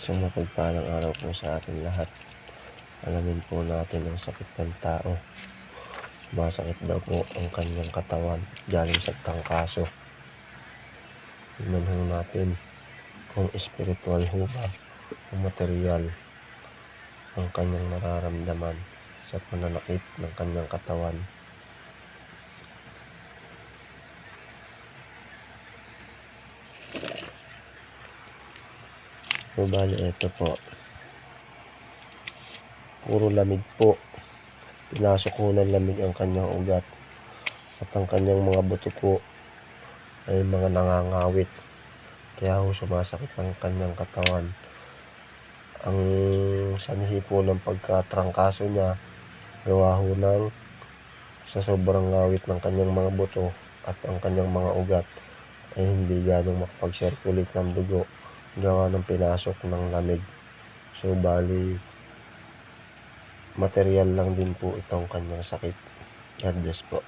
So mapagpalang araw po sa atin lahat. Alamin po natin ang sakit ng tao. Masakit daw po ang kanyang katawan galing sa trangkaso. Tingnan ho natin kung espiritual ho ba o material ang kanyang nararamdaman sa pananakit ng kanyang katawan. So bali ito po, puro lamig po. Pinasok ho ng lamig ang kanyang ugat at ang kanyang mga buto po ay mga nangangawit, kaya ho sumasakit ang kanyang katawan. Ang sanhi po ng pagkatrangkaso niya gawa ho ng sa sobrang ngawit ng kanyang mga buto at ang kanyang mga ugat ay hindi ganong makapag-circulate ng dugo gawa ng pinasok ng lamig. So bali material lang din po itong kanyang sakit. God bless po.